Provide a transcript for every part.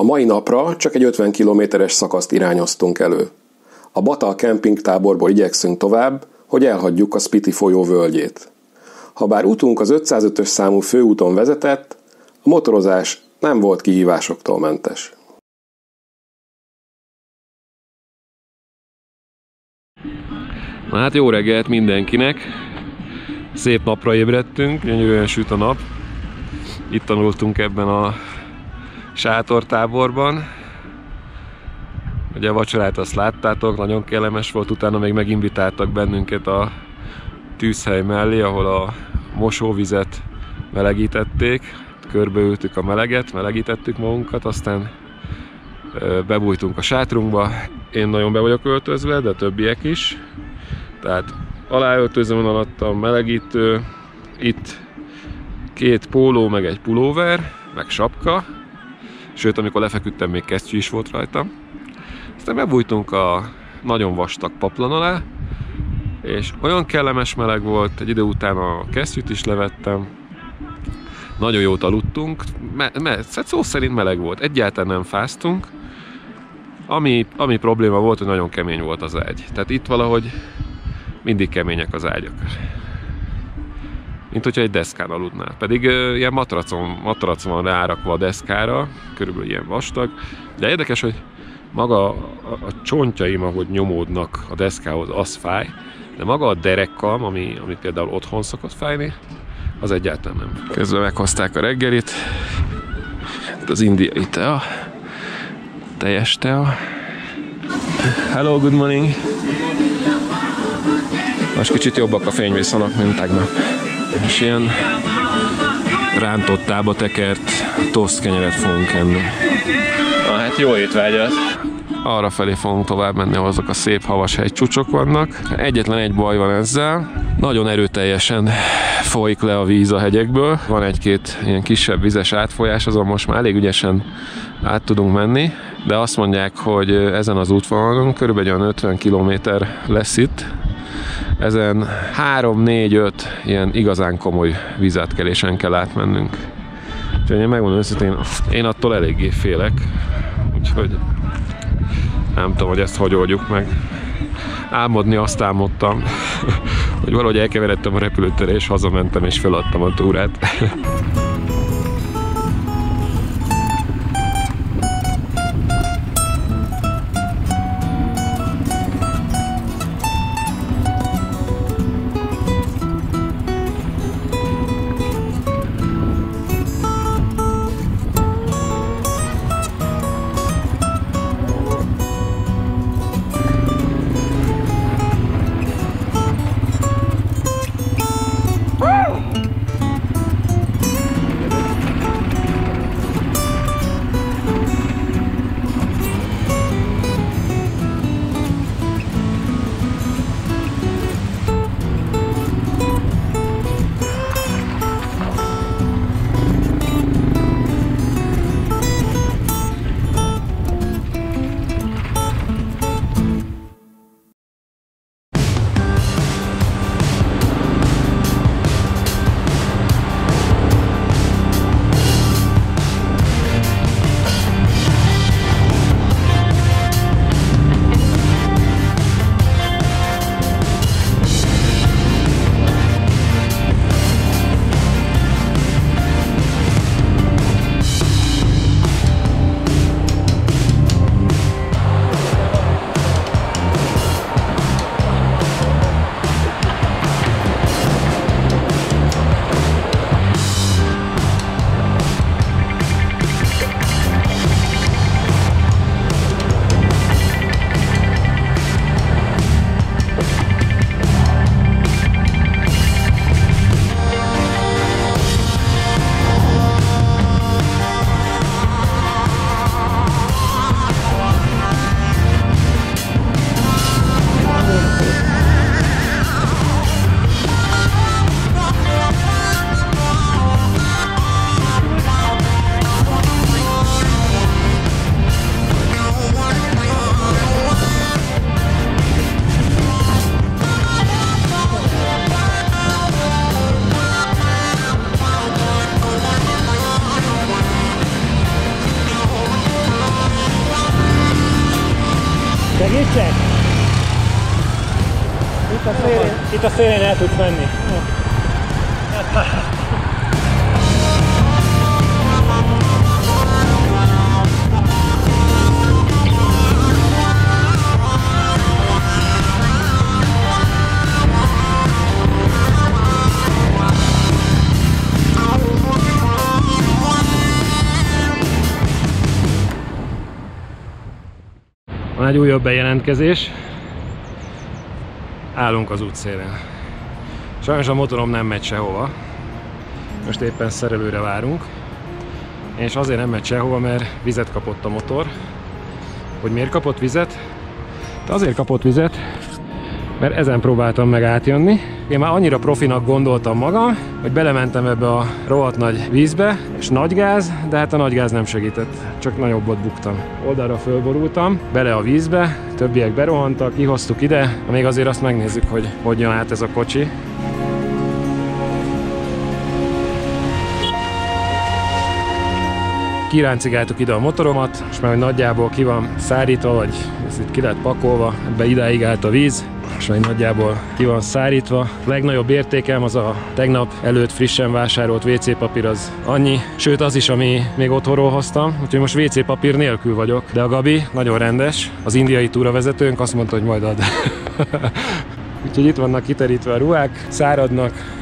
mai napra csak egy 50 kilométeres szakaszt irányoztunk elő. A Batal kempingtáborból igyekszünk tovább, hogy elhagyjuk a Spiti folyó völgyét. Habár utunk az 505-ös számú főúton vezetett, a motorozás nem volt kihívásoktól mentes. Na hát jó reggelt mindenkinek! Szép napra ébredtünk, gyönyörűen süt a nap. Itt tanultunk ebben a sátortáborban. Ugye a vacsorát azt láttátok, nagyon kellemes volt, utána még meginvitáltak bennünket a tűzhely mellé, ahol a mosóvizet melegítették. Körbeültük a meleget, melegítettük magunkat, aztán bebújtunk a sátrunkba. Én nagyon be vagyok öltözve, de többiek is. Tehát aláöltöző van alattam, melegítő, itt 2 póló, meg egy pulóver, meg sapka. Sőt, amikor lefeküdtem, még kesztyű is volt rajtam. Aztán bebújtunk a nagyon vastag paplan alá, és olyan kellemes meleg volt, egy idő után a kesztyűt is levettem. Nagyon jót aludtunk, szó szerint meleg volt, egyáltalán nem fáztunk. Ami probléma volt, hogy nagyon kemény volt az ágy. Tehát itt valahogy mindig kemények az ágyak. Mint hogyha egy deszkán aludnál. Pedig ilyen matrac van rárakva a deszkára, körülbelül ilyen vastag. De érdekes, hogy maga a csontjaim, ahogy nyomódnak a deszkához, az fáj. De maga a derekkam, ami például otthon szokott fájni, az egyáltalán nem. Közben meghozták a reggelit. Az indiai tea. Teljes tea. Hello, good morning. Most kicsit jobbak a fényviszonyok, mint tegnap. És ilyen rántottába tekert tosztkenyeret fogunk enni. Hát jó étvágyat! Arra felé fogunk tovább menni, ahol azok a szép havas hegycsúcsok vannak. Egyetlen egy baj van ezzel. Nagyon erőteljesen folyik le a víz a hegyekből. Van egy-két ilyen kisebb vizes átfolyás, azon most már elég ügyesen át tudunk menni. De azt mondják, hogy ezen az útvonalon körülbelül 50 kilométer lesz itt. Ezen 3-4-5 ilyen igazán komoly vízátkelésen kell átmennünk. Úgyhogy én megmondom őszintén, én attól eléggé félek. Úgyhogy nem tudom, hogy ezt hogy oldjuk meg. Álmodni azt álmodtam, hogy valahogy elkeveredtem a repülőtérre, és hazamentem, és feladtam a túrát. Itt a szélén el tudsz menni. Van egy újabb bejelentkezés. Állunk az útszélen. Sajnos a motorom nem megy sehova. Most éppen szerelőre várunk. És azért nem megy sehova, mert vizet kapott a motor. Hogy miért kapott vizet? De azért kapott vizet, mert ezen próbáltam meg átjönni. Én már annyira profinak gondoltam magam, hogy belementem ebbe a rohadt nagy vízbe, és nagy gáz, de hát a nagy gáz nem segített, csak nagyobbot buktam. Oldalra fölborultam, bele a vízbe, többiek berohantak, kihoztuk ide, még azért azt megnézzük, hogy jön át ez a kocsi. Kiráncigáltuk ide a motoromat, és már nagyjából ki van szárítva, vagy ez itt ki lett pakolva, ebbe idáig állt a víz, és már nagyjából ki van szárítva. A legnagyobb értékem az a tegnap előtt frissen vásárolt WC papír, az annyi, sőt az is, ami még otthonról hoztam, úgyhogy most WC papír nélkül vagyok. De a Gabi nagyon rendes, az indiai túravezetőnk azt mondta, hogy majd ad. Úgyhogy itt vannak kiterítve a ruhák, száradnak,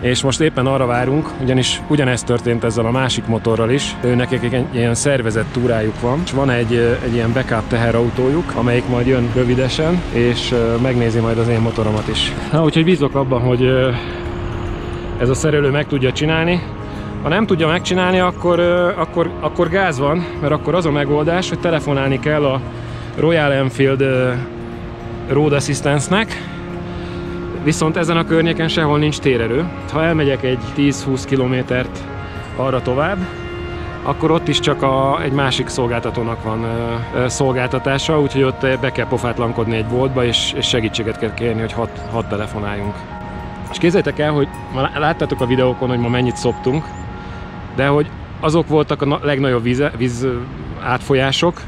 és most éppen arra várunk, ugyanis ugyanezt történt ezzel a másik motorral is, de nekik egy ilyen szervezett túrájuk van, és van egy ilyen backup teherautójuk, amelyik majd jön rövidesen, és megnézi majd az én motoromat is. Na, úgyhogy bízok abban, hogy ez a szerelő meg tudja csinálni. Ha nem tudja megcsinálni, akkor gáz van, mert akkor az a megoldás, hogy telefonálni kell a Royal Enfield Road Assistance-nek, viszont ezen a környéken sehol nincs térerő. Ha elmegyek egy 10-20 kilométert arra tovább, akkor ott is csak egy másik szolgáltatónak van szolgáltatása, úgyhogy ott be kell pofátlankodni egy boltba, és segítséget kell kérni, hogy hat telefonáljunk. És képzeljétek el, hogy láttátok a videókon, hogy ma mennyit szoptunk, de hogy azok voltak a legnagyobb víz átfolyások.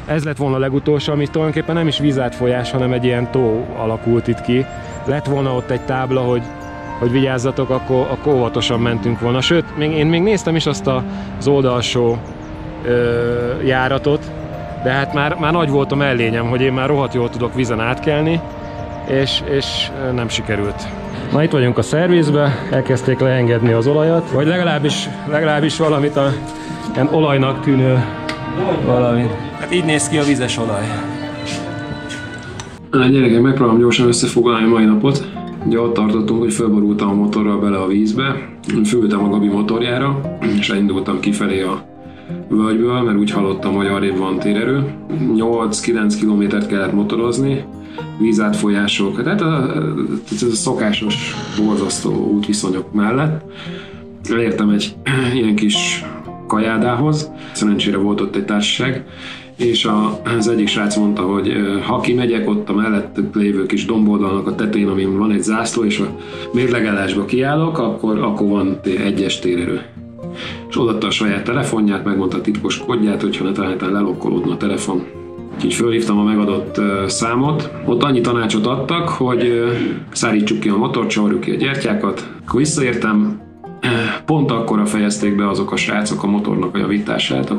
Ez lett volna a legutolsó, ami tulajdonképpen nem is vízátfolyás, hanem egy ilyen tó alakult itt ki. Lett volna ott egy tábla, hogy vigyázzatok, akkor óvatosan mentünk volna. Sőt, én még néztem is azt az oldalsó járatot, de hát már nagy volt a mellényem, hogy én már rohadt jól tudok vízen átkelni, és nem sikerült. Na, itt vagyunk a szervizbe, elkezdték leengedni az olajat, vagy legalábbis valamit ilyen olajnak tűnő valamit. Hát így néz ki a vizes olaj. Gyerekek, megpróbálom gyorsan összefoglalni a mai napot. Ugye ott tartottunk, hogy fölborultam a motorral bele a vízbe, fölültem a Gabi motorjára, és elindultam kifelé a völgyből, mert úgy hallottam, hogy arrébb van térerő. 8-9 kilométert kellett motorozni, vízátfolyások, tehát ez a szokásos, borzasztó útviszonyok mellett. Elértem egy ilyen kis kajádához, szerencsére volt ott egy társaság, és az egyik srác mondta, hogy ha kimegyek ott a mellettük lévő kis domboldalnak a tetején, amin van egy zászló, és a mérlegállásba kiállok, akkor van egyes térerő. És odaadta a saját telefonját, megmondta a titkos kódját, hogyha netán lelokkolódna a telefon. Így fölhívtam a megadott számot. Ott annyi tanácsot adtak, hogy szárítsuk ki a motort, csavarjuk ki a gyertyákat. Akkor visszaértem, pont akkora fejezték be azok a srácok a motornak a javítását,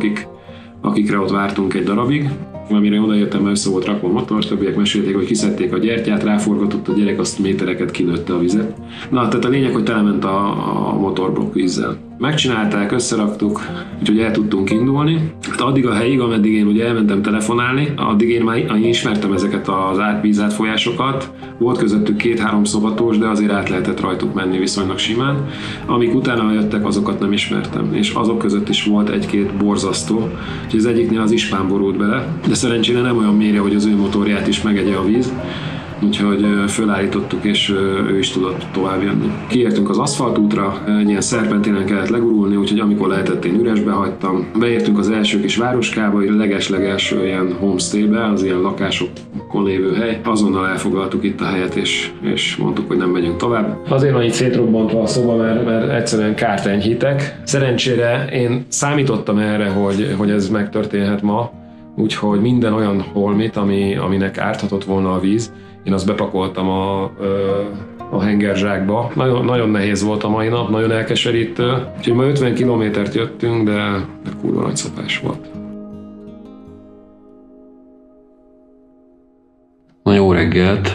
akikre ott vártunk egy darabig. Amire odaértem, mert össze volt rakva a motor, többiek mesélték, hogy kiszedték a gyertyát, ráforgatott a gyerek, azt métereket kinőtte a vizet. Na, tehát a lényeg, hogy telement a motorblokk vízzel. Megcsinálták, összeraktuk, úgyhogy el tudtunk indulni. Hát addig a helyig, ameddig én ugye elmentem telefonálni, addig én már ismertem ezeket az vízátfolyásokat. Volt közöttük 2-3 szobatós, de azért át lehetett rajtuk menni viszonylag simán. Amik utána jöttek, azokat nem ismertem, és azok között is volt egy-két borzasztó, úgyhogy az egyiknél az ispán borult bele, de szerencsére nem olyan mélyre, hogy az ő motorját is megegye a víz. Úgyhogy fölállítottuk, és ő is tudott tovább jönni. Kiértünk az aszfaltútra, egy ilyen szerpentinen kellett legurulni, úgyhogy amikor lehetett, én üresbe hagytam. Beértünk az első kis városkába, egy leges-legelső ilyen homestaybe, az ilyen lakásokon lévő hely. Azonnal elfoglaltuk itt a helyet, és mondtuk, hogy nem megyünk tovább. Azért van itt szétrobbantva a szoba, mert egyszerűen kárt enyhítek. Szerencsére én számítottam erre, hogy ez megtörténhet ma, úgyhogy minden olyan holmit, aminek árthatott volna a víz, Én azt bepakoltam a hengerzsákba. Nagyon, nagyon nehéz volt a mai nap, nagyon elkeserítő. Úgyhogy ma 50 kilométert jöttünk, de kurva nagy szopás volt. Na jó reggelt!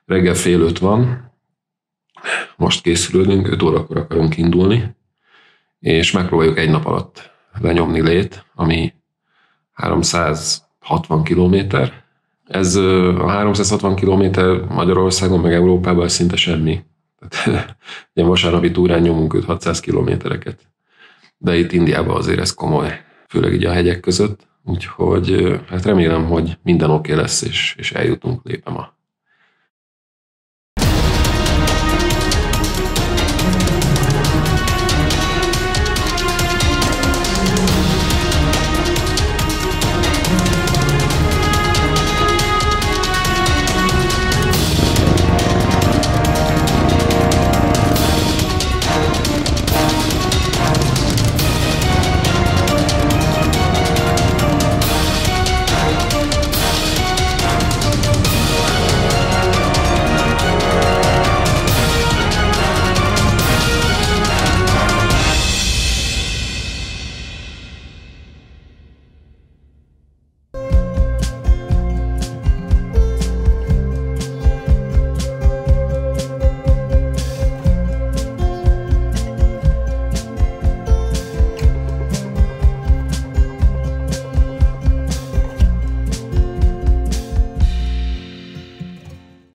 Reggel 4:30 van. Most készülődünk, 5 órakor akarunk indulni, és megpróbáljuk egy nap alatt lenyomni Lét, ami 360 kilométer. Ez a 360 kilométer Magyarországon, meg Európában szinte semmi. Ilyen vasárnapi túrán nyomunk 500-600 kilométereket. De itt Indiában azért ez komoly, főleg így a hegyek között. Úgyhogy hát remélem, hogy minden oké lesz, és eljutunk Lépe ma.